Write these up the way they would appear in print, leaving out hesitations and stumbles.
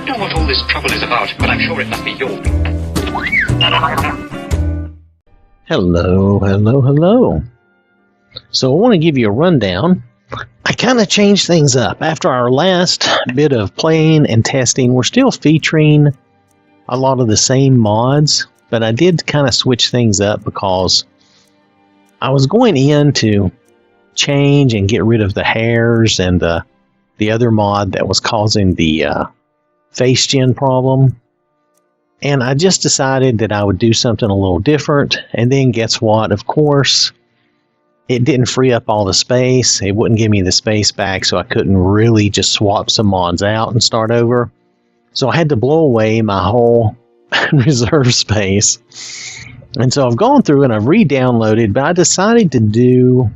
don't know what all this trouble is about, but I'm sure it must be your Hello, hello, hello. So I want to give you a rundown. I kind of changed things up. After our last bit of playing and testing, we're still featuring a lot of the same mods, but I did kind of switch things up because I was going in to change and get rid of the hairs and the other mod that was causing the face gen problem. And I just decided that I would do something a little different. And then guess what? Of course, it didn't free up all the space. It wouldn't give me the space back, so I couldn't really just swap some mods out and start over. So I had to blow away my whole reserve space. And so I've gone through and I've re-downloaded, but I decided to do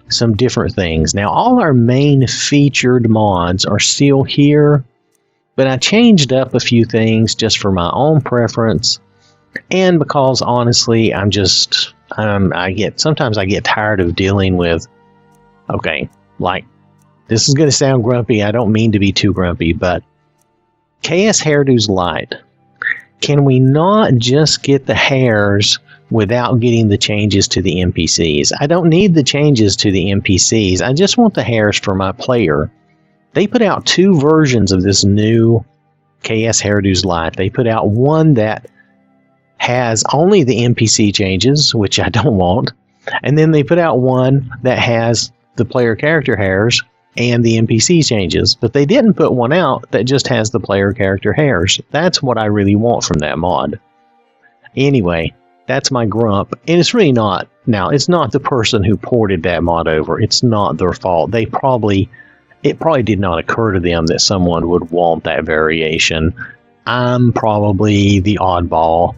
some different things. Now, all our main featured mods are still here, but I changed up a few things just for my own preference, and because honestly, sometimes I get tired of dealing with, okay, like, this is going to sound grumpy. I don't mean to be too grumpy, but KS Hairdo's Light. Can we not just get the hairs without getting the changes to the NPCs? I don't need the changes to the NPCs. I just want the hairs for my player. They put out 2 versions of this new KS Hairdo's Life. They put out one that has only the NPC changes, which I don't want. And then they put out one that has the player character hairs and the NPC changes. But they didn't put one out that just has the player character hairs. That's what I really want from that mod. Anyway, that's my grump. And it's really not. Now, it's not the person who ported that mod over. It's not their fault. It probably did not occur to them that someone would want that variation. I'm probably the oddball.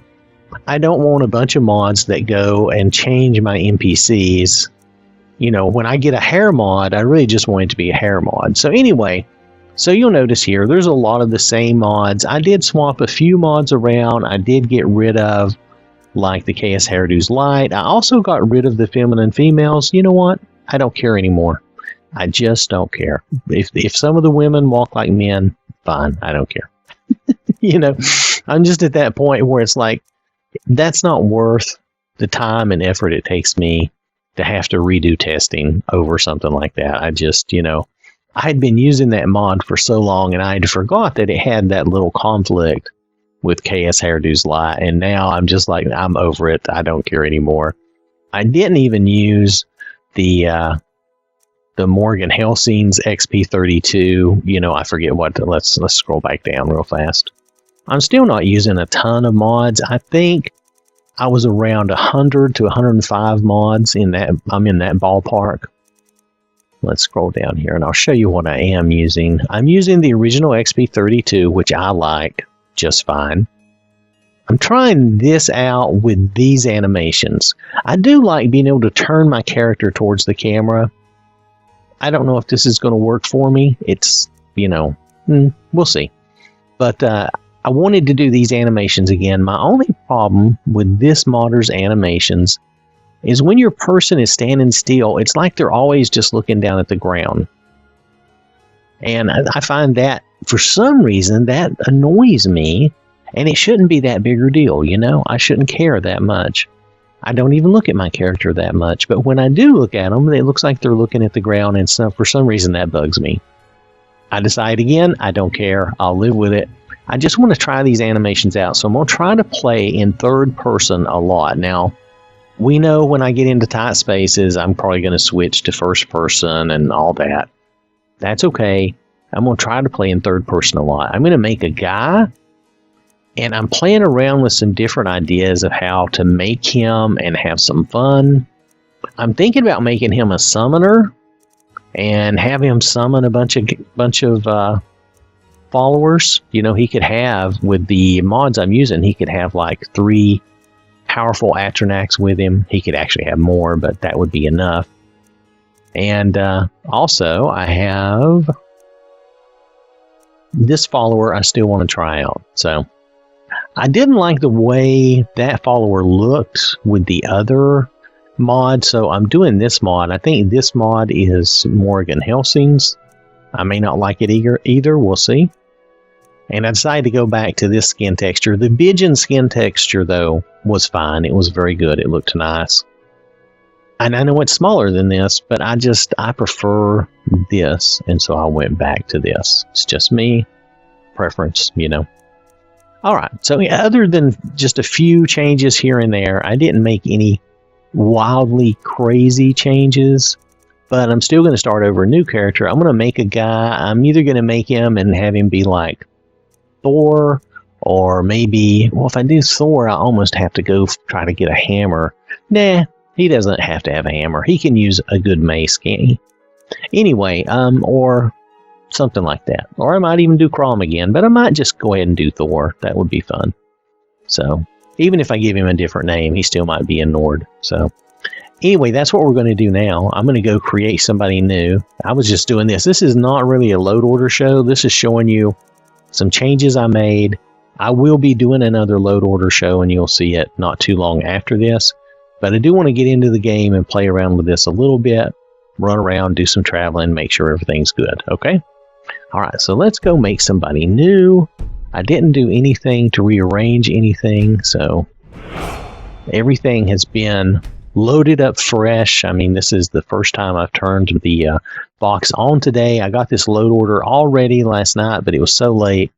I don't want a bunch of mods that go and change my NPCs. You know, when I get a hair mod, I really just want it to be a hair mod. So anyway, so you'll notice here, there's a lot of the same mods. I did swap a few mods around. I did get rid of, like, the KS Hairdo's Light. I also got rid of the feminine females. You know what? I don't care anymore. I just don't care. If some of the women walk like men, fine. I don't care. You know, I'm just at that point where it's like, that's not worth the time and effort it takes me to have to redo testing over something like that. I just, you know, I had been using that mod for so long and I had forgot that it had that little conflict with KS Hairdo's Light. And now I'm just like, I'm over it. I don't care anymore. I didn't even use the Morgan Helsing's XP32, you know, I forget what, let's scroll back down real fast. I'm still not using a ton of mods. I think I was around 100 to 105 mods in that. I'm in that ballpark. Let's scroll down here and I'll show you what I am using. I'm using the original XP32, which I like just fine. I'm trying this out with these animations. I do like being able to turn my character towards the camera. I don't know if this is going to work for me. It's, you know, we'll see. But I wanted to do these animations again. My only problem with this modder's animations is when your person is standing still, it's like they're always just looking down at the ground. And I find that, for some reason, that annoys me. And it shouldn't be that big a deal, you know? I shouldn't care that much. I don't even look at my character that much, but when I do look at them, it looks like they're looking at the ground, and so for some reason that bugs me. I decide again, I don't care. I'll live with it. I just want to try these animations out, so I'm going to try to play in third person a lot. Now, we know when I get into tight spaces, I'm probably going to switch to first person and all that. That's okay. I'm going to try to play in third person a lot. I'm going to make a guy, and I'm playing around with some different ideas of how to make him and have some fun. I'm thinking about making him a summoner and have him summon a bunch of followers. You know, he could have, with the mods I'm using, he could have like 3 powerful Atronachs with him. He could actually have more, but that would be enough. And also, I have this follower I still want to try out. So I didn't like the way that follower looked with the other mod, so I'm doing this mod. I think this mod is Morgan Helsing's. I may not like it either. We'll see. And I decided to go back to this skin texture. The Bijan skin texture, though, was fine. It was very good. It looked nice. And I know it's smaller than this, but I prefer this. And so I went back to this. It's just me. Preference, you know. All right. So other than just a few changes here and there, I didn't make any wildly crazy changes. But I'm still going to start over a new character. I'm going to make a guy. I'm either going to make him and have him be like Thor, or maybe, well, if I do Thor, I almost have to go try to get a hammer. Nah, he doesn't have to have a hammer. He can use a good mace, can't he? Anyway, or something like that. Or I might even do Crom again, but I might just go ahead and do Thor. That would be fun. So, even if I give him a different name, he still might be a Nord. So, anyway, that's what we're going to do now. I'm going to go create somebody new. I was just doing this. This is not really a load order show. This is showing you some changes I made. I will be doing another load order show, and you'll see it not too long after this. But I do want to get into the game and play around with this a little bit, run around, do some traveling, make sure everything's good. Okay? All right, so let's go make somebody new. I didn't do anything to rearrange anything, so everything has been loaded up fresh. I mean, this is the first time I've turned the box on today. I got this load order already last night, but it was so late,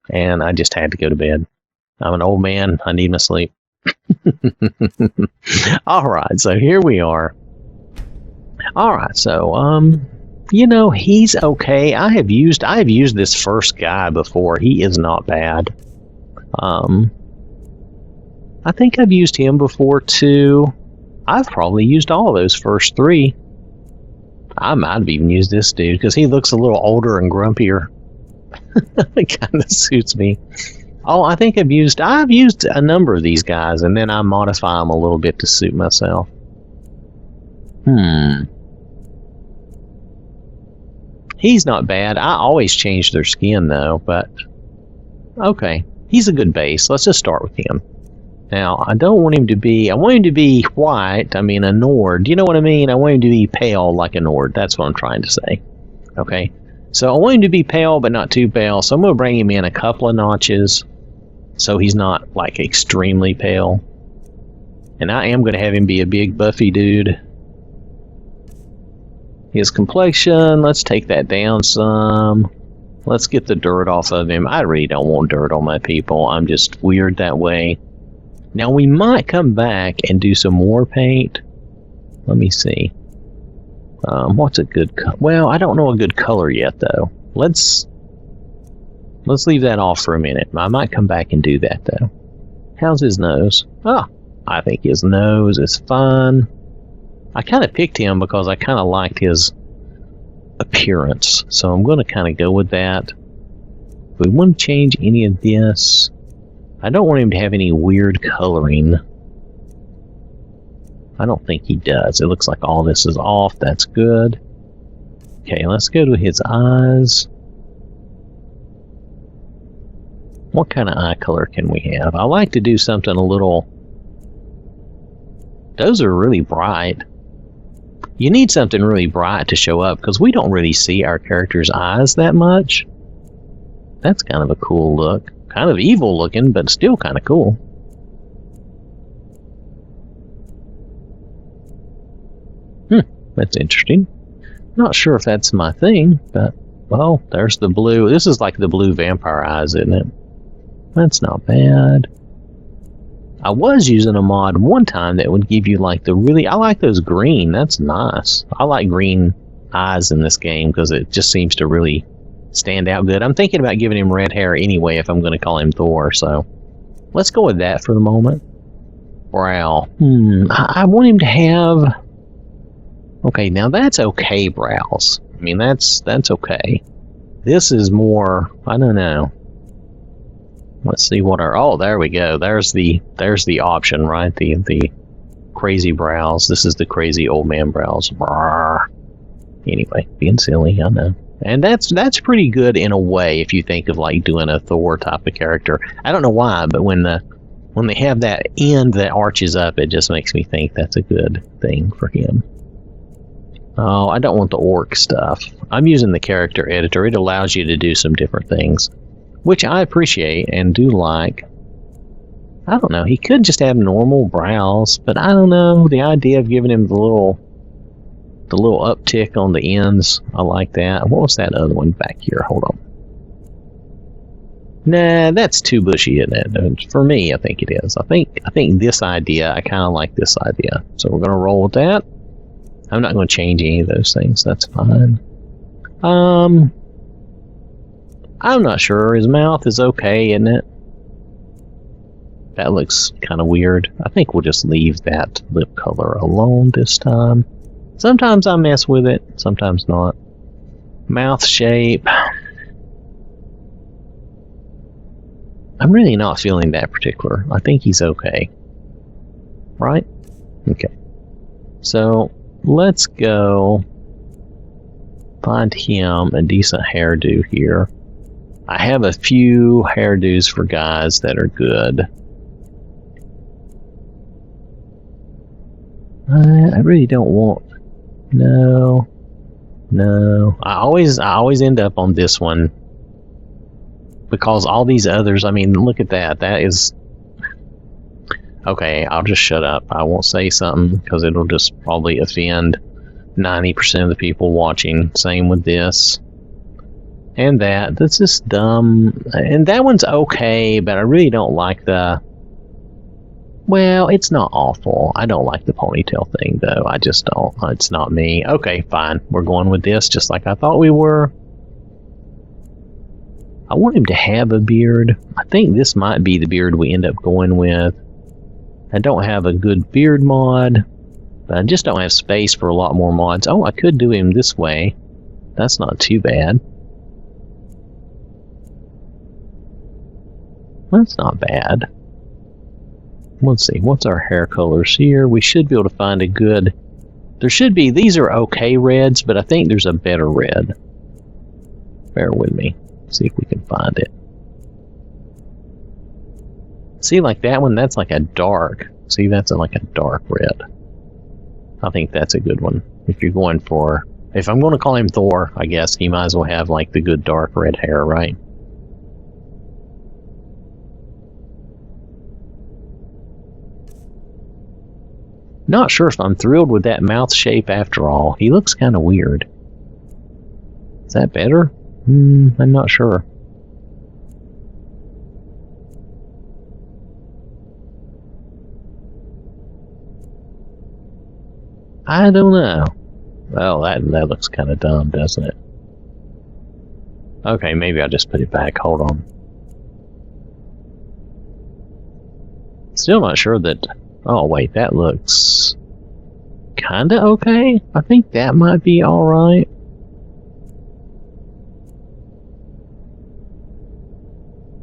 and I just had to go to bed. I'm an old man. I need my sleep. All right, so here we are. All right, so you know, he's okay. I have used this first guy before. He is not bad. I think I've used him before too. I've probably used all of those first three. I might have even used this dude because he looks a little older and grumpier. It kind of suits me. Oh, I think I've used a number of these guys, and then I modify them a little bit to suit myself. He's not bad. I always change their skin though, but okay. He's a good base. Let's just start with him. Now, I don't want him to be... I want him to be white. I mean, a Nord. You know what I mean? I want him to be pale like a Nord. That's what I'm trying to say. Okay? So, I want him to be pale, but not too pale. So, I'm going to bring him in a couple of notches so he's not, like, extremely pale. And I am going to have him be a big, buffy dude. His complexion, let's take that down some. Let's get the dirt off of him. I really don't want dirt on my people. I'm just weird that way. Now, we might come back and do some more paint. Let me see. What's a good color? Well, I don't know a good color yet, though. Let's leave that off for a minute. I might come back and do that, though. How's his nose? Oh, I think his nose is fine. I kind of picked him because I kind of liked his appearance. So I'm going to kind of go with that. If we want to change any of this... I don't want him to have any weird coloring. I don't think he does. It looks like all this is off. That's good. Okay, let's go to his eyes. What kind of eye color can we have? I like to do something a little... Those are really bright. You need something really bright to show up because we don't really see our character's eyes that much. That's kind of a cool look. Kind of evil looking, but still kind of cool. That's interesting. Not sure if that's my thing, but, well, there's the blue. This is like the blue vampire eyes, isn't it? That's not bad. I was using a mod one time that would give you like the really... I like those green. That's nice. I like green eyes in this game because it just seems to really... stand out good. I'm thinking about giving him red hair anyway if I'm going to call him Thor, so let's go with that for the moment. Brow. I want him to have... Okay, now that's okay brows. I mean, that's okay. This is more... I don't know. Let's see what our... Oh, there we go. There's the option, right? The crazy brows. This is the crazy old man brows. Anyway, being silly, I know. And that's pretty good in a way if you think of like doing a Thor type of character. I don't know why, but when they have that end that arches up, it just makes me think that's a good thing for him. Oh, I don't want the orc stuff. I'm using the character editor. It allows you to do some different things. which I appreciate and do like. I don't know, he could just have normal brows, but I don't know, the idea of giving him the little uptick on the ends, I like that. What was that other one back here? Hold on. Nah, that's too bushy, isn't it? For me, I think it is. I think this idea, I kind of like this idea. So we're going to roll with that. I'm not going to change any of those things. That's fine. I'm not sure. His mouth is okay, isn't it? That looks kind of weird. I think we'll just leave that lip color alone this time. Sometimes I mess with it, sometimes not. Mouth shape. I'm really not feeling that particular. I think he's okay. Right? Okay. So, let's go find him a decent hairdo here. I have a few hairdos for guys that are good. I really don't want... No. I always end up on this one. Because all these others, I mean, look at that. That is... Okay, I'll just shut up. I won't say something because it'll just probably offend 90% of the people watching. Same with this. And that. That's just dumb. And that one's okay, but I really don't like the... Well, it's not awful. I don't like the ponytail thing, though. I just don't. It's not me. Okay, fine. We're going with this just like I thought we were. I want him to have a beard. I think this might be the beard we end up going with. I don't have a good beard mod, but I just don't have space for a lot more mods. Oh, I could do him this way. That's not too bad. That's not bad. Let's see, what's our hair colors here? We should be able to find a good... There should be, these are okay reds, but I think there's a better red. Bear with me. See if we can find it. See, like that one, that's like a dark. See, that's like a dark red. I think that's a good one. If you're going for... If I'm going to call him Thor, I guess he might as well have like the good dark red hair, right? Not sure if I'm thrilled with that mouth shape after all. He looks kind of weird. Is that better? I'm not sure. I don't know. Well, that looks kind of dumb, doesn't it? Okay, maybe I'll just put it back. Hold on. Still not sure that... Oh, wait, that looks... kinda okay? I think that might be alright.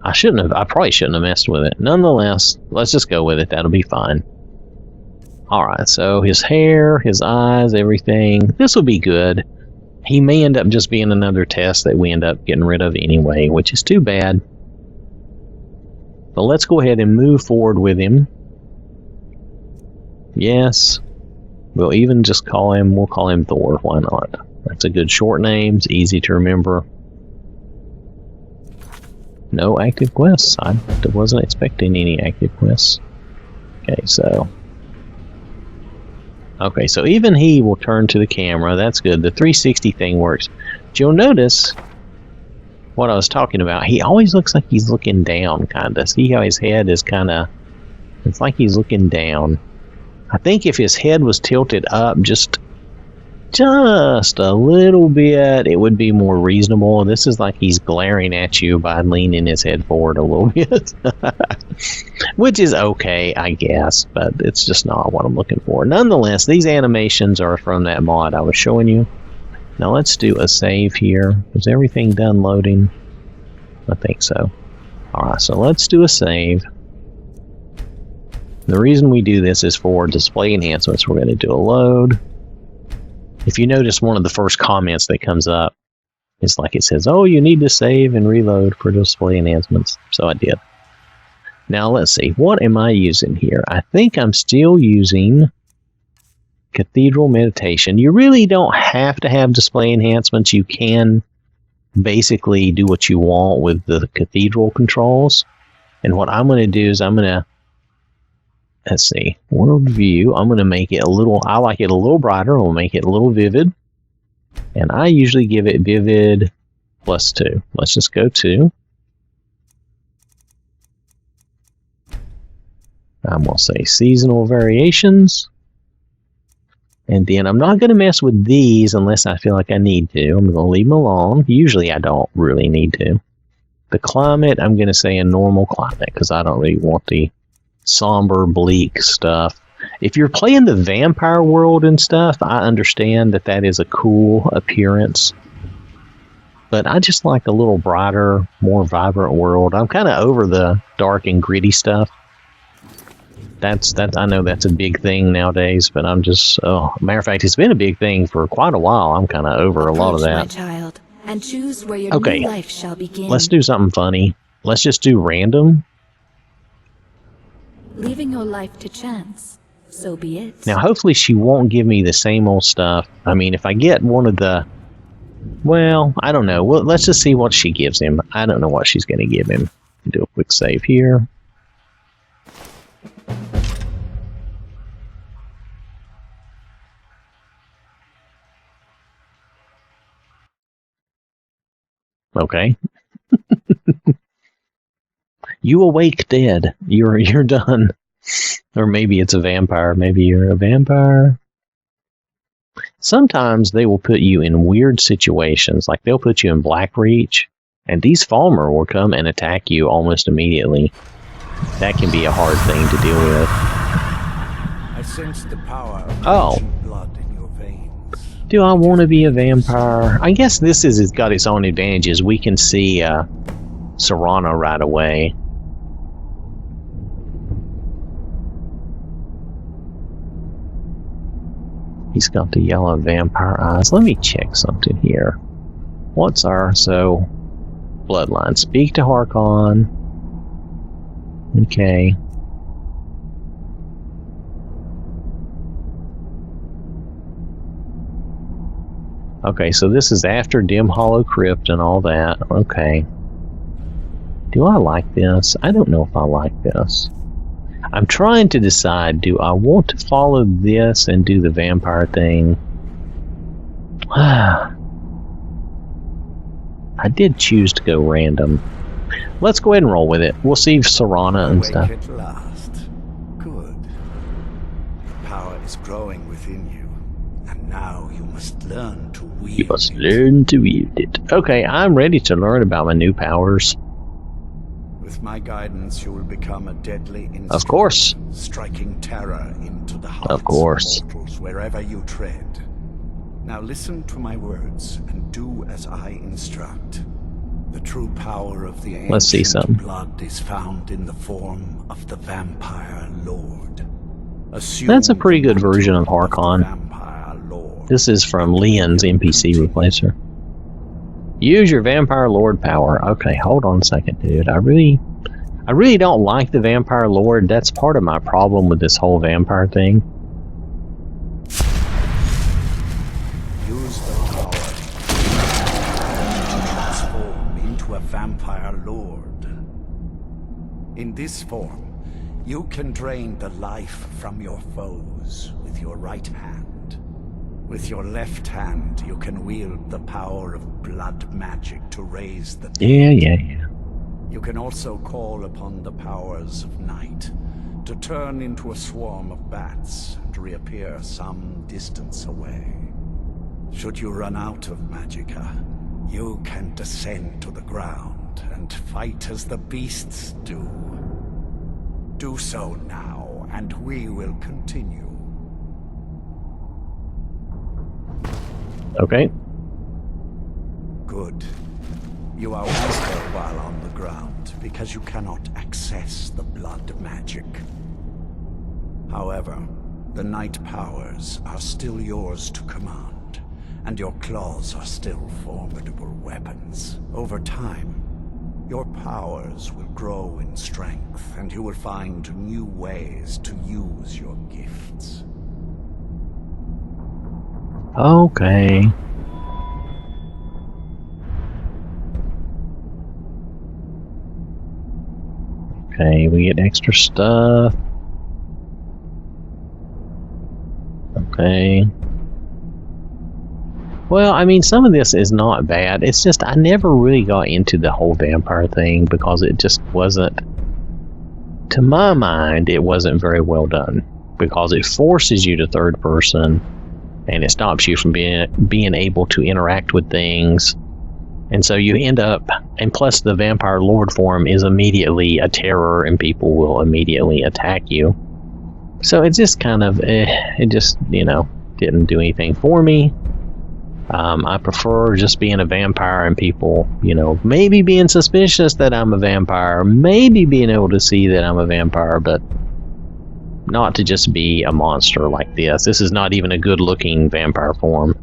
I probably shouldn't have messed with it. Nonetheless, let's just go with it. That'll be fine. Alright, so his hair, his eyes, everything. This will be good. He may end up just being another test that we end up getting rid of anyway, which is too bad. But let's go ahead and move forward with him. Yes. We'll even just call him, we'll call him Thor. Why not? That's a good short name. It's easy to remember. No active quests. I wasn't expecting any active quests. Okay, so... Okay, so even he will turn to the camera. That's good. The 360 thing works. But you'll notice what I was talking about. He always looks like he's looking down, kind of. See how his head is kind of... It's like he's looking down. I think if his head was tilted up just a little bit, it would be more reasonable. This is like he's glaring at you by leaning his head forward a little bit. Which is okay, I guess, but it's just not what I'm looking for. Nonetheless, these animations are from that mod I was showing you. Now let's do a save here. Is everything done loading? I think so. Alright, so let's do a save. The reason we do this is for display enhancements. We're going to do a load. If you notice, one of the first comments that comes up is like it says, oh, you need to save and reload for display enhancements. So I did. Now let's see. What am I using here? I think I'm still using Cathedral Meditation. You really don't have to have display enhancements. You can basically do what you want with the cathedral controls. And what I'm going to do is I'm going to, let's see, world view. I'm going to make it a little, I like it a little brighter. I'll make it a little vivid. And I usually give it vivid +2. Let's just go 2. I'm going to say seasonal variations. And then I'm not going to mess with these unless I feel like I need to. I'm going to leave them alone. Usually I don't really need to. The climate, I'm going to say a normal climate because I don't really want the somber, bleak stuff. If you're playing the vampire world and stuff, I understand that that is a cool appearance. But I just like a little brighter, more vibrant world. I'm kind of over the dark and gritty stuff. That's I know that's a big thing nowadays, but I'm just, matter of fact, it's been a big thing for quite a while. I'm kind of over a lot of that. My child, and choose where your Okay, new life shall begin. Let's do something funny. Let's just do random. Leaving your life to chance, so be it. Now, hopefully she won't give me the same old stuff. I mean, if I get one of the, well, I don't know. Well, let's just see what she gives him. I don't know what she's going to give him. Do a quick save here. Okay. You awake dead. You're done. Or maybe it's a vampire. Maybe you're a vampire. Sometimes they will put you in weird situations. Like they'll put you in Blackreach, and these Falmer will come and attack you almost immediately. That can be a hard thing to deal with. I sense the power of ancient blood in your veins. Do I want to be a vampire? I guess this is it's got its own advantages. We can see Serana right away. He's got the yellow vampire eyes. Let me check something here. What's our bloodline? Speak to Harkon. Okay. Okay, so this is after Dim Hollow Crypt and all that. Okay. Do I like this? I don't know if I like this. I'm trying to decide, do I want to follow this and do the vampire thing? I did choose to go random. Let's go ahead and roll with it. We'll see Serana and stuff. Awake at last. Good. Power is growing within you, and now you must learn to wield it. You must learn to wield it. Okay, I'm ready to learn about my new powers. With my guidance, you will become a deadly instrument, Of course. striking terror into the hearts Of course. of mortals wherever you tread. Now listen to my words and do as I instruct. The true power of the Let's see ancient some. blood is found in the form of the Vampire Lord. Assume That's a pretty good the version of mantle Harkon. the Vampire Lord. This is from Leon's NPC replacer. Use your Vampire Lord power. Okay, hold on a second, dude. I really don't like the Vampire Lord. That's part of my problem with this whole vampire thing. Use the power to transform into a Vampire Lord. In this form, you can drain the life from your foes with your right hand. With your left hand, you can wield the power of blood magic to raise the dead. Yeah. You can also call upon the powers of night to turn into a swarm of bats and reappear some distance away. Should you run out of magicka, you can descend to the ground and fight as the beasts do. Do so now, and we will continue. Okay. Good. You are weaker while on the ground because you cannot access the blood magic. However, the night powers are still yours to command, and your claws are still formidable weapons. Over time, your powers will grow in strength, and you will find new ways to use your gifts. Okay. Okay, we get extra stuff. Okay. Well, I mean, some of this is not bad. It's just I never really got into the whole vampire thing because it just wasn't, to my mind, it wasn't very well done. Because it forces you to third person, and it stops you from being able to interact with things. And so you end up, and plus the vampire lord form is immediately a terror, and people will immediately attack you. So it's just kind of, it just, you know, didn't do anything for me. I prefer just being a vampire and people, you know, maybe being suspicious that I'm a vampire, maybe being able to see that I'm a vampire, but not to just be a monster like this. This is not even a good-looking vampire form.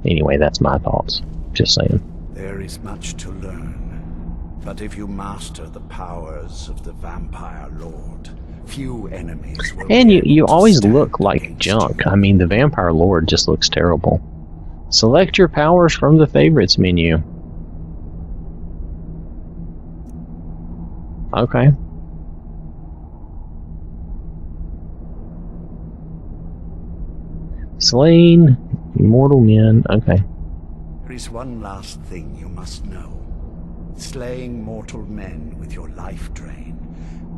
Anyway, that's my thoughts. Just saying. There is much to learn, but if you master the powers of the Vampire Lord, few enemies will. And you always look like junk. I mean, the Vampire Lord just looks terrible. Select your powers from the favorites menu. Okay. Slain immortal men. Okay. There is one last thing you must know. Slaying mortal men with your life drain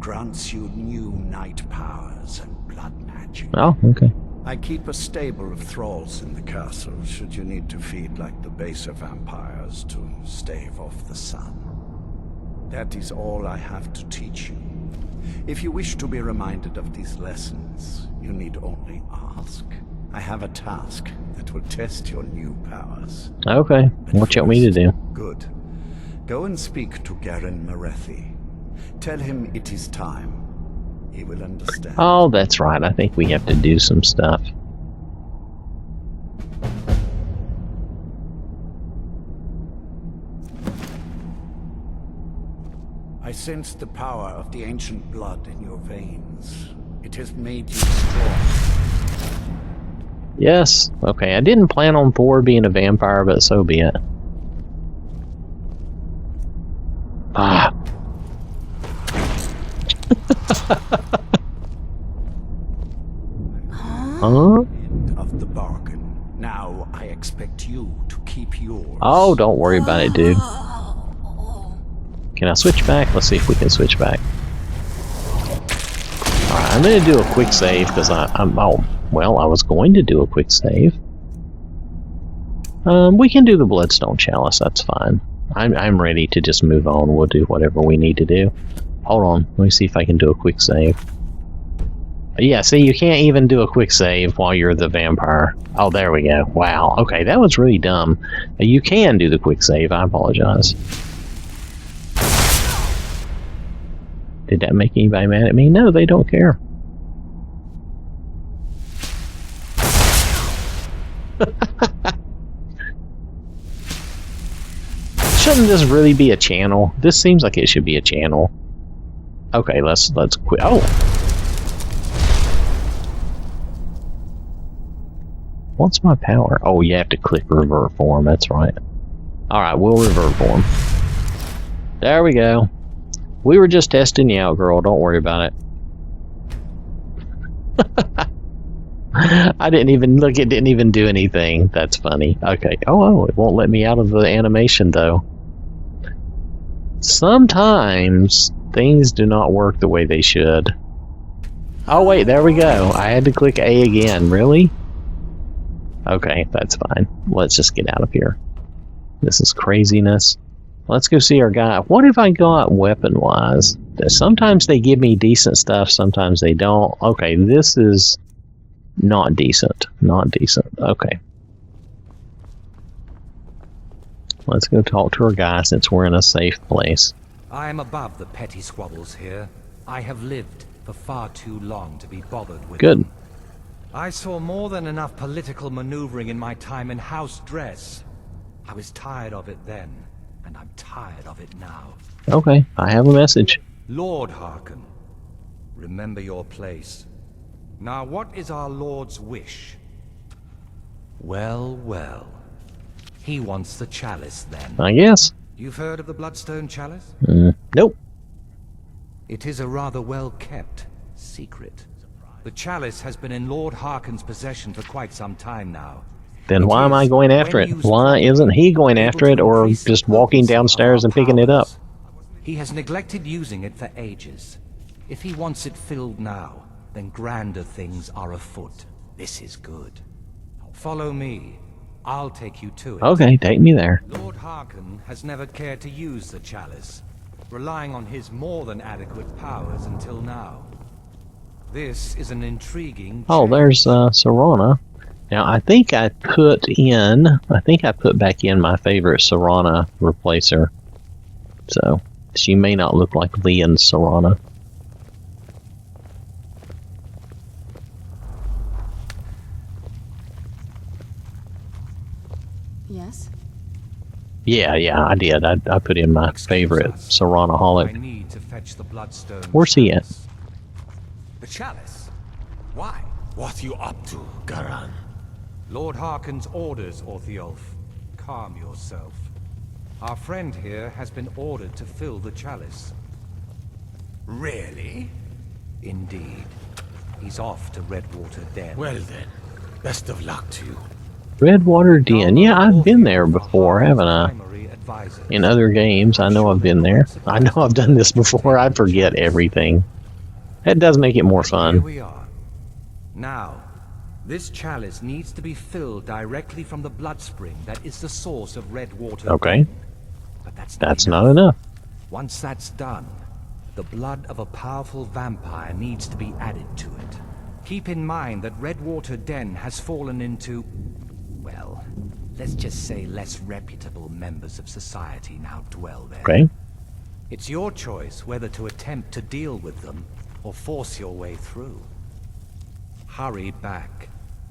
grants you new night powers and blood magic. Oh, okay. I keep a stable of thralls in the castle should you need to feed like the baser vampires to stave off the sun. That is all I have to teach you. If you wish to be reminded of these lessons, you need only ask. I have a task that will test your new powers. Okay, what you want me to do? Good. Go and speak to Garen Marethi. Tell him it is time. He will understand. Oh, that's right. I think we have to do some stuff. I sense the power of the ancient blood in your veins. It has made you strong. Yes. Okay, I didn't plan on Thor being a vampire, but so be it. Ah. Huh? End of the bargain. Now I expect you to keep yours. Oh, don't worry about it, dude. Can I switch back? Let's see if we can switch back. Alright, I'm gonna do a quick save because I'm oh, well, I was going to do a quick save. We can do the Bloodstone Chalice, that's fine. I'm ready to just move on. We'll do whatever we need to do. Hold on, let me see if I can do a quick save. Yeah, see, you can't even do a quick save while you're the vampire. Oh, there we go. Wow, okay, that was really dumb. You can do the quick save, I apologize. Did that make anybody mad at me? No, they don't care. Shouldn't this really be a channel? This seems like it should be a channel. Okay, let's quit. Oh! What's my power? Oh, you have to click revert form, that's right. Alright, we'll revert form. There we go. We were just testing you out, girl. Don't worry about it. I didn't even look. It didn't even do anything. That's funny. Okay. Oh, it won't let me out of the animation, though. Sometimes things do not work the way they should. Oh, wait. There we go. I had to click A again. Really? Okay. That's fine. Let's just get out of here. This is craziness. Let's go see our guy. What have I got weapon-wise? Sometimes they give me decent stuff, sometimes they don't. Okay, this is not decent. Not decent. Okay. Let's go talk to our guy since we're in a safe place. I am above the petty squabbles here. I have lived for far too long to be bothered with Good. them. I saw more than enough political maneuvering in my time in house dress. I was tired of it then. And I'm tired of it now. Okay, I have a message. Lord Harken, remember your place. Now what is our Lord's wish? Well, well. He wants the chalice then. I guess. You've heard of the Bloodstone Chalice? Nope. It is a rather well-kept secret. The chalice has been in Lord Harkon's possession for quite some time now. Then why am I going after it? Why isn't he going after it or just walking downstairs and picking it up? He has neglected using it for ages. If he wants it filled now, then grander things are afoot. This is good. Follow me. I'll take you to it. Okay, take me there. Lord Harkon has never cared to use the chalice, relying on his more than adequate powers until now. This is an intriguing... Oh, there's Serana. Now, I think I put back in my favorite Serana replacer. So, she may not look like Leon's Serana. Yes? Yeah, I did. I put in my favorite Serana-holic. I need to fetch the Bloodstone Where's he at? Chalice. The chalice? Why? What you up to, Garan? Lord Harkon's orders, Orthiolf. Calm yourself. Our friend here has been ordered to fill the chalice. Really? Indeed. He's off to Redwater Den. Well then, best of luck to you. Redwater Den. Yeah, I've been there before, haven't I? In other games, I know I've been there. I know I've done this before. I forget everything. That does make it more Here fun. we are. Now, this chalice needs to be filled directly from the blood spring that is the source of Redwater. Okay. But That's not enough. Once that's done, the blood of a powerful vampire needs to be added to it. Keep in mind that Redwater Den has fallen into, well, let's just say less reputable members of society now dwell there. Okay. It's your choice whether to attempt to deal with them or force your way through. Hurry back.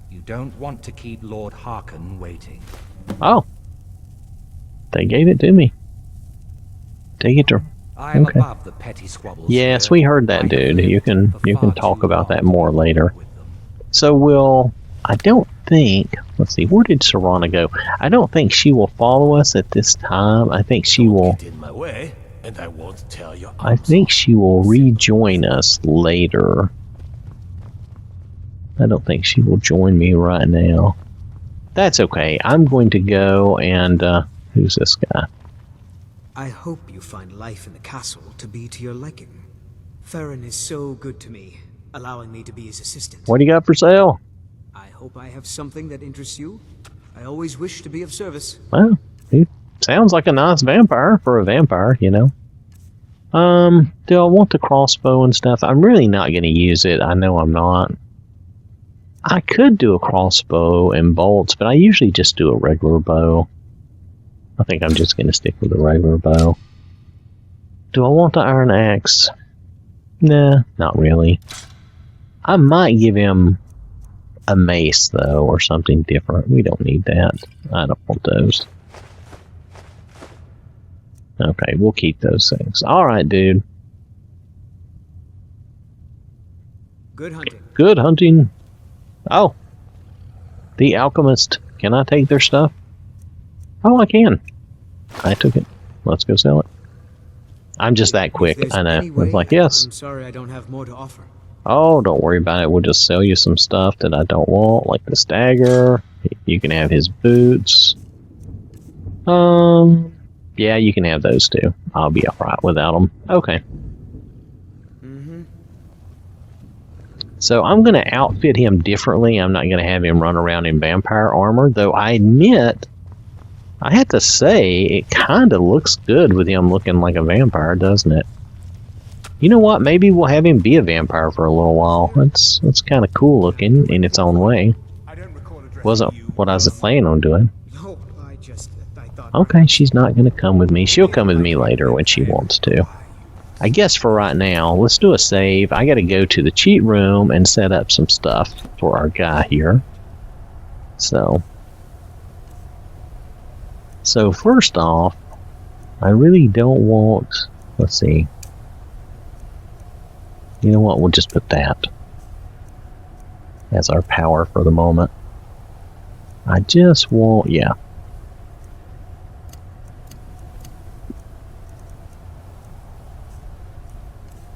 You don't want to keep Lord Harkon waiting. Oh. They gave it to me. Take it to... I am Okay. above the petty squabbles. Yes, here. we heard that, I have dude. lived You can for far talk too about that long more to later. with them. So I don't think, let's see, where did Serana go? I don't think she will follow us at this time. I think she will, Get in my way, and I won't tell you. I think she will rejoin us later. I don't think she will join me right now. That's okay. I'm going to go and, who's this guy? I hope you find life in the castle to be to your liking. Farron is so good to me, allowing me to be his assistant. What do you got for sale? I hope I have something that interests you. I always wish to be of service. Well, he sounds like a nice vampire for a vampire, you know. Do I want the crossbow and stuff? I'm really not going to use it. I know I'm not. I could do a crossbow and bolts, but I usually just do a regular bow. I think I'm just going to stick with a regular bow. Do I want the iron axe? Nah, not really. I might give him a mace, though, or something different. We don't need that. I don't want those. Okay, we'll keep those things. Alright, dude. Good hunting. Good hunting. Oh. The alchemist. Can I take their stuff? Oh, I can. I took it. Let's go sell it. I'm just that quick. If there's I know. I any way, was like, yes. I'm sorry I don't have more to offer. Oh, don't worry about it. We'll just sell you some stuff that I don't want, like this dagger. You can have his boots. Yeah, you can have those too. I'll be alright without them. Okay. So I'm going to outfit him differently. I'm not going to have him run around in vampire armor, though I admit, I have to say, it kind of looks good with him looking like a vampire, doesn't it? You know what? Maybe we'll have him be a vampire for a little while. That's kind of cool looking in its own way. Wasn't what I was planning on doing. No, I thought... Okay, she's not going to come with me. She'll come with me later when she wants to. I guess for right now, let's do a save. I got to go to the cheat room and set up some stuff for our guy here. So first off, I really don't want... Let's see. You know what? We'll just put that as our power for the moment. I just want... Yeah.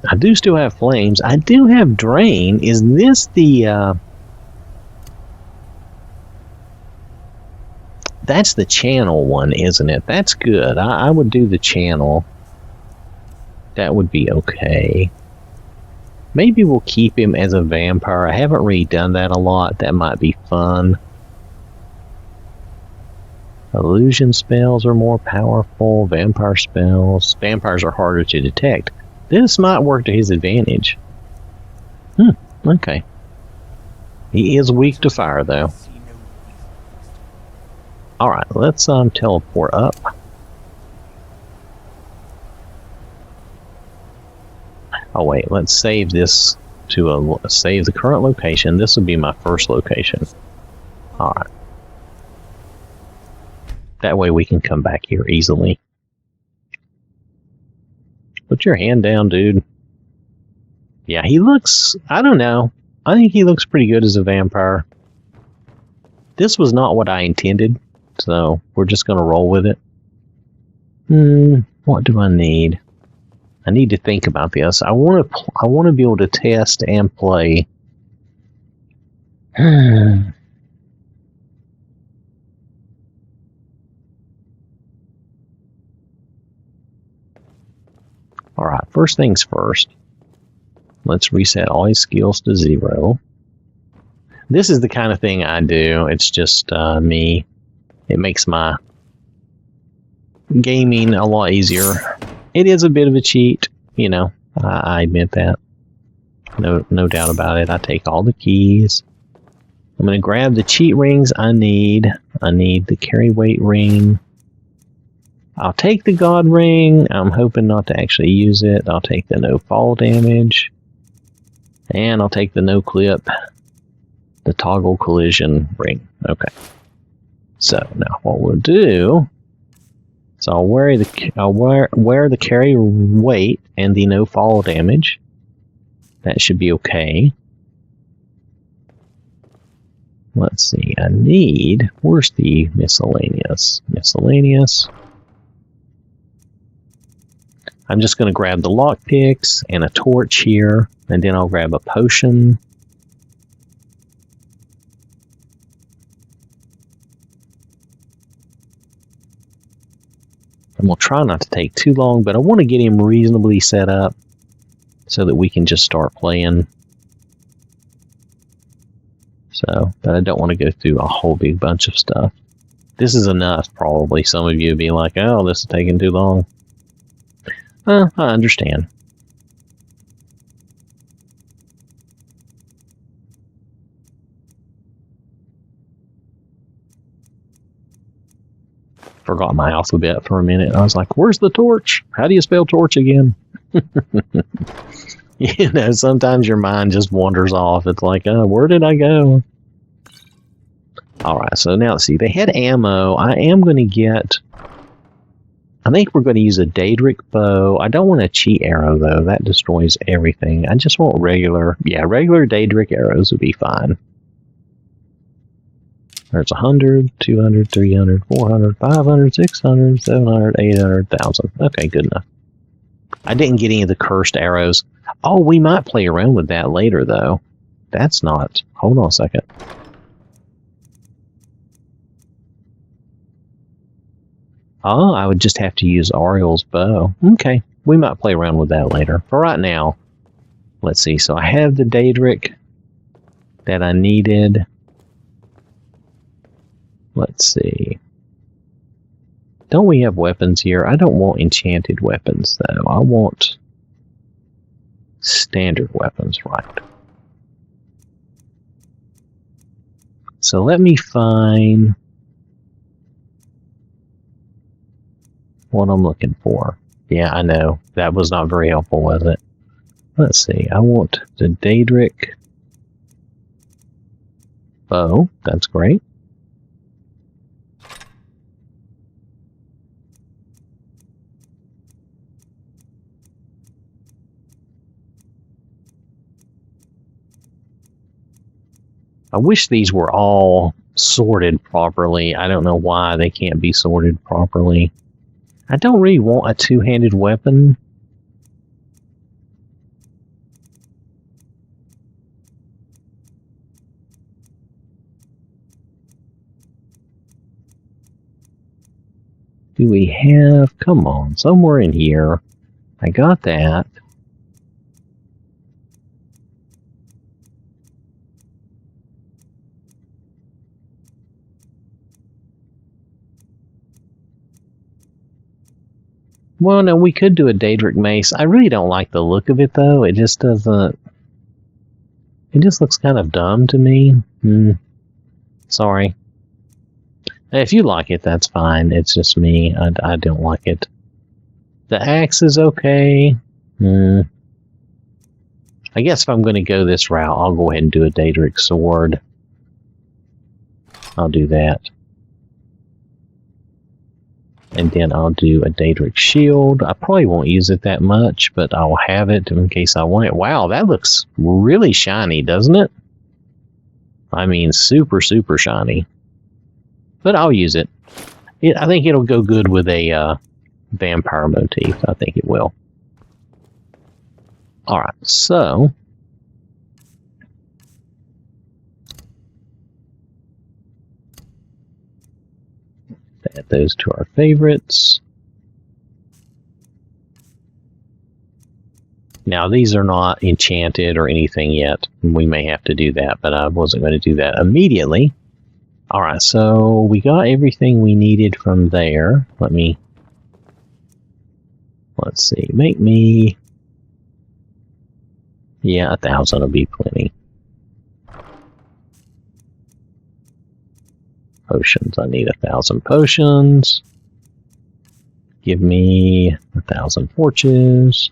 I do still have flames. I do have drain. Is this the... That's the channel one, isn't it? That's good. I would do the channel. That would be okay. Maybe we'll keep him as a vampire. I haven't really done that a lot. That might be fun. Illusion spells are more powerful. Vampire spells. Vampires are harder to detect. This might work to his advantage. Okay. He is weak to fire, though. Alright, let's teleport up. Oh wait, let's save this to save the current location. This would be my first location. Alright. That way we can come back here easily. Put your hand down, dude. Yeah, he looks... I don't know. I think he looks pretty good as a vampire. This was not what I intended, so we're just going to roll with it. What do I need? I need to think about this. I want to be able to test and play. Alright, first things first. Let's reset all his skills to 0. This is the kind of thing I do. It's just me. It makes my gaming a lot easier. It is a bit of a cheat, you know. I admit that. No doubt about it. I take all the keys. I'm going to grab the cheat rings I need. I need the carry weight ring. I'll take the God ring. I'm hoping not to actually use it. I'll take the no fall damage. And I'll take the no clip. The toggle collision ring. Okay. So now what we'll do... So I'll wear the carry weight and the no fall damage. That should be okay. Let's see. I need... Where's the miscellaneous? Miscellaneous. I'm just going to grab the lockpicks and a torch here, and then I'll grab a potion. And we'll try not to take too long, but I want to get him reasonably set up so that we can just start playing. So, but I don't want to go through a whole big bunch of stuff. This is enough, probably. Some of you will be like, oh, this is taking too long. I understand. Forgot my alphabet for a minute. I was like, where's the torch? How do you spell torch again? You know, sometimes your mind just wanders off. It's like, where did I go? Alright, so now let's see. They had ammo. I am going to get... I think we're going to use a Daedric bow. I don't want a cheat arrow, though. That destroys everything. I just want regular... Yeah, regular Daedric arrows would be fine. There's 100, 200, 300, 400, 500, 600, 700, 800, 1,000. Okay, good enough. I didn't get any of the cursed arrows. Oh, we might play around with that later, though. That's not... Hold on a second. Oh, I would just have to use Ariel's bow. Okay, we might play around with that later. For right now, let's see. So I have the Daedric that I needed. Let's see. Don't we have weapons here? I don't want enchanted weapons, though. I want standard weapons, right? So let me find... what I'm looking for. Yeah, I know. That was not very helpful, was it? Let's see. I want the Daedric bow. That's great. I wish these were all sorted properly. I don't know why they can't be sorted properly. I don't really want a two-handed weapon. do we have? Come on, somewhere in here. I got that. Well, no, we could do a Daedric Mace. I really don't like the look of it, though. It just doesn't... It just looks kind of dumb to me. Sorry. If you like it, that's fine. It's just me. I don't like it. The axe is okay. I guess if I'm going to go this route, I'll go ahead and do a Daedric sword. I'll do that. And then I'll do a Daedric shield. I probably won't use it that much, but I'll have it in case I want it. Wow, that looks really shiny, doesn't it? I mean, super, super shiny. But I'll use it. I think it'll go good with a vampire motif. I think it will. Alright, so... add those to our favorites. Now, these are not enchanted or anything yet. We may have to do that, but I wasn't going to do that immediately. Alright, so we got everything we needed from there. Let's see, make me... Yeah, 1,000 will be plenty. Potions. I need 1,000 potions. Give me 1,000 torches.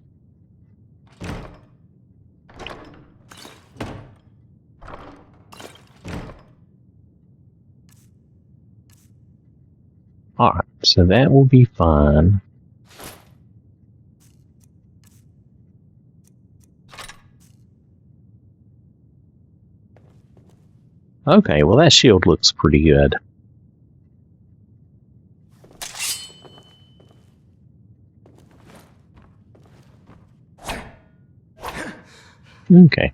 Alright, so that will be fine. Okay, well that shield looks pretty good. Okay.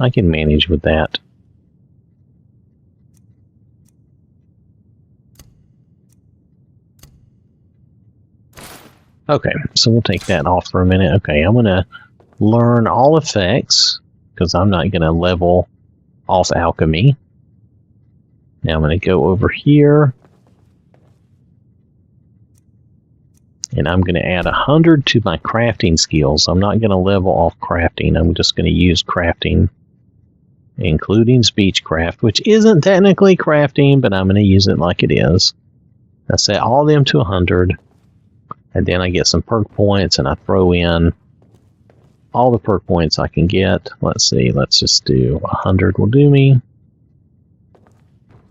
I can manage with that. Okay, so we'll take that off for a minute. Okay, I'm going to learn all effects, because I'm not going to level off alchemy. Now I'm going to go over here. And I'm going to add 100 to my crafting skills. I'm not going to level off crafting. I'm just going to use crafting, including speechcraft, which isn't technically crafting, but I'm going to use it like it is. I set all of them to 100. And then I get some perk points, and I throw in all the perk points I can get. Let's see, let's just do 100 will do me.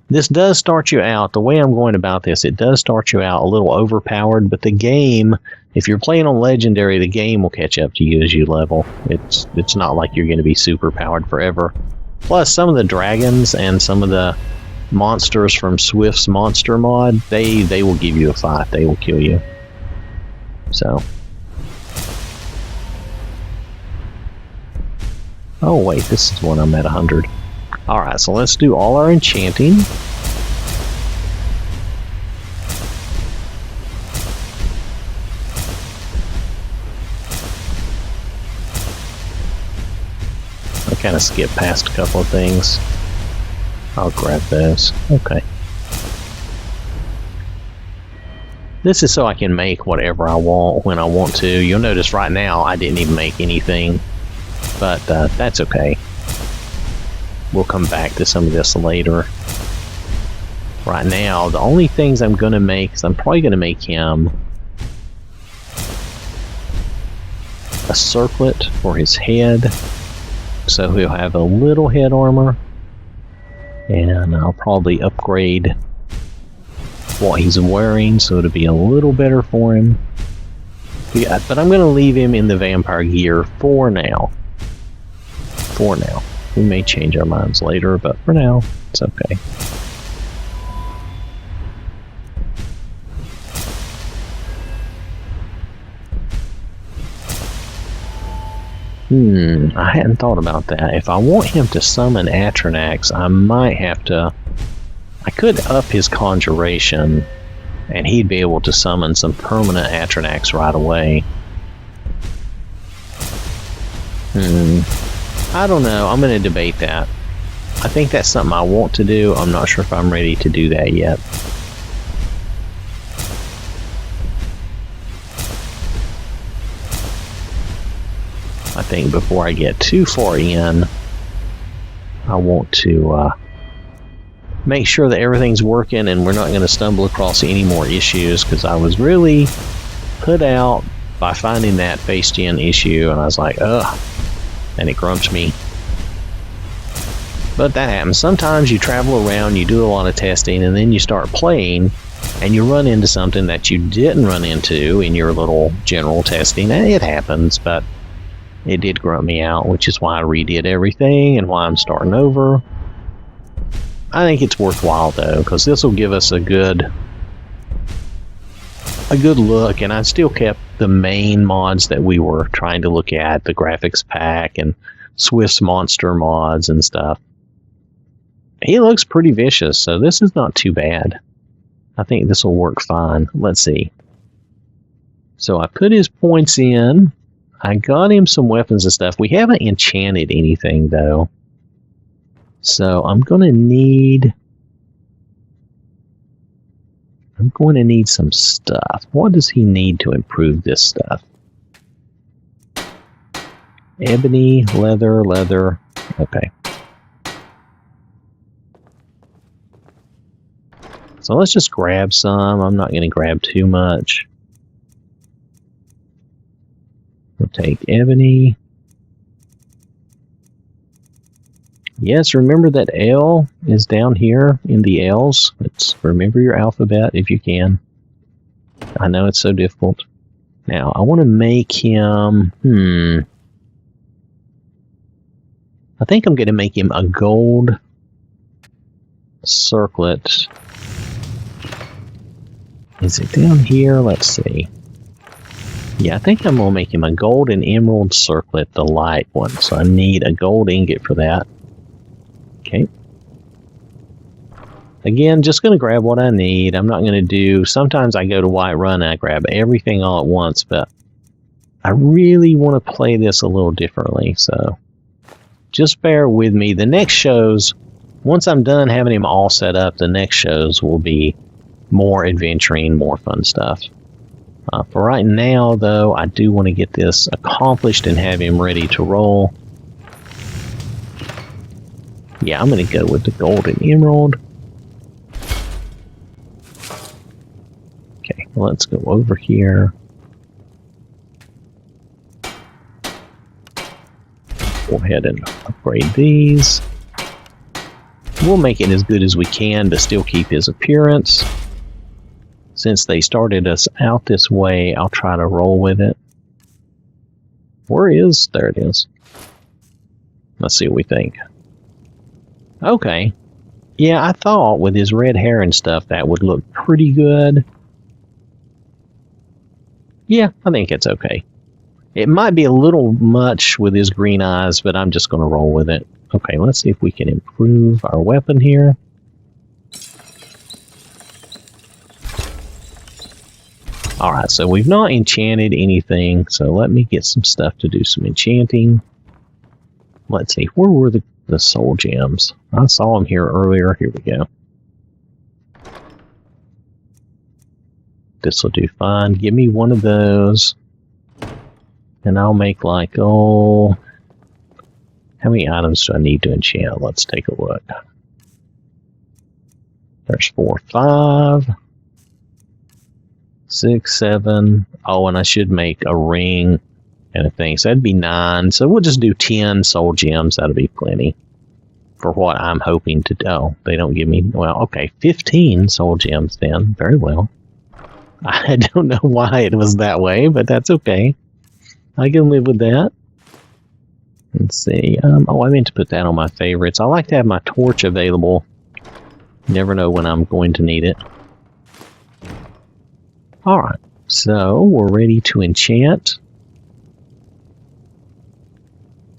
This does start you out, the way I'm going about this, it does start you out a little overpowered, but the game, if you're playing on Legendary, the game will catch up to you as you level. It's not like you're going to be super powered forever. Plus, some of the dragons and some of the monsters from Swift's Monster mod, they will give you a fight. They will kill you. So. Oh wait, this is when I'm at 100. Alright, so let's do all our enchanting. I kind of skipped past a couple of things. I'll grab those. Okay. This is so I can make whatever I want when I want to. You'll notice right now I didn't even make anything, but that's okay. We'll come back to some of this later. Right now, the only things I'm going to make is I'm probably going to make him a circlet for his head, so he'll have a little head armor, and I'll probably upgrade what he's wearing so it'll be a little better for him. Yeah, but I'm going to leave him in the vampire gear for now. For now. We may change our minds later, but for now, it's okay. I hadn't thought about that. If I want him to summon Atronax, I might have to... I could up his conjuration and he'd be able to summon some permanent Atronachs right away. I don't know. I'm going to debate that. I think that's something I want to do. I'm not sure if I'm ready to do that yet. I think before I get too far in, I want to make sure that everything's working and we're not going to stumble across any more issues, because I was really put out by finding that face gen issue, and I was like, ugh, and it grumped me. But that happens. Sometimes you travel around, you do a lot of testing, and then you start playing, and you run into something that you didn't run into in your little general testing. It happens, but it did grump me out, which is why I redid everything and why I'm starting over. I think it's worthwhile, though, because this will give us a good look, and I still kept the main mods that we were trying to look at, the graphics pack and Swift's monster mods and stuff. He looks pretty vicious, so this is not too bad. I think this will work fine. Let's see. So I put his points in. I got him some weapons and stuff. We haven't enchanted anything, though. So I'm going to need some stuff. What does he need to improve this stuff? Ebony, leather. Okay. So let's just grab some. I'm not going to grab too much. We'll take ebony. Yes, remember that L is down here in the L's. Remember your alphabet if you can. I know it's so difficult. Now, I want to make him... I think I'm going to make him a gold circlet. Is it down here? Let's see. Yeah, I think I'm going to make him a gold and emerald circlet, the light one. So I need a gold ingot for that. Okay. Again, just going to grab what I need. I'm not going to do... Sometimes I go to Whiterun and I grab everything all at once, but I really want to play this a little differently, so just bear with me. The next shows, once I'm done having him all set up, the next shows will be more adventuring, more fun stuff. For right now, though, I do want to get this accomplished and have him ready to roll. Yeah, I'm going to go with the gold and emerald. Okay, let's go over here. Go ahead and upgrade these. We'll make it as good as we can to still keep his appearance. Since they started us out this way, I'll try to roll with it. Where is... There it is. Let's see what we think. Okay. Yeah, I thought with his red hair and stuff that would look pretty good. Yeah, I think it's okay. It might be a little much with his green eyes, but I'm just going to roll with it. Okay, let's see if we can improve our weapon here. Alright, so we've not enchanted anything, so let me get some stuff to do some enchanting. Let's see, where were the soul gems? I saw them here earlier. Here we go. This will do fine. Give me one of those. And I'll make like, how many items do I need to enchant? Let's take a look. There's 4, 5, 6, 7. Oh, and I should make a ring and a thing. So that'd be 9. So we'll just do 10 soul gems. That'll be plenty for what I'm hoping to do. Oh, they don't give me, well, okay, 15 soul gems then. Very well. I don't know why it was that way, but that's okay. I can live with that. Let's see. I meant to put that on my favorites. I like to have my torch available. Never know when I'm going to need it. Alright, so we're ready to enchant.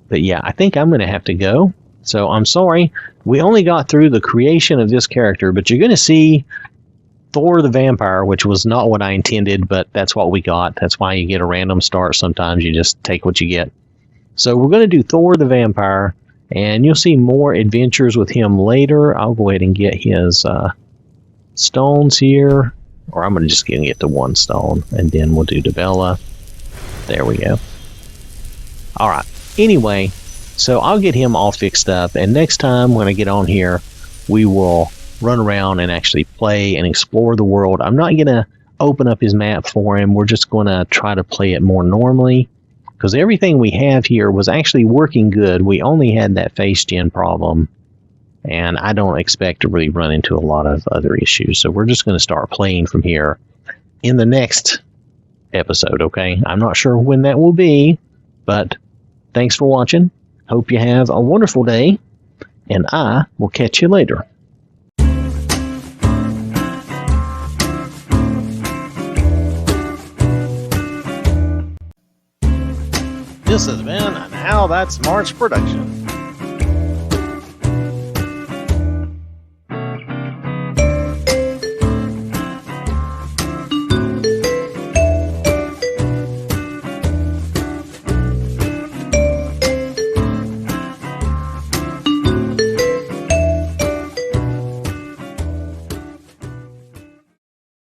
But yeah, I think I'm going to have to go. So I'm sorry. We only got through the creation of this character, but you're going to see Thor the Vampire, which was not what I intended, but that's what we got. That's why you get a random start. Sometimes you just take what you get. So we're going to do Thor the Vampire, and you'll see more adventures with him later. I'll go ahead and get his stones here, or I'm going to just get to one stone, and then we'll do Debella. There we go. All right. Anyway, so I'll get him all fixed up, and next time when I get on here, we will run around and actually play and explore the world. I'm not going to open up his map for him. We're just going to try to play it more normally, because everything we have here was actually working good. We only had that face gen problem, and I don't expect to really run into a lot of other issues. So we're just going to start playing from here in the next episode, okay? I'm not sure when that will be, but thanks for watching. Hope you have a wonderful day, and I will catch you later. This has been an OwwThatSmarts production.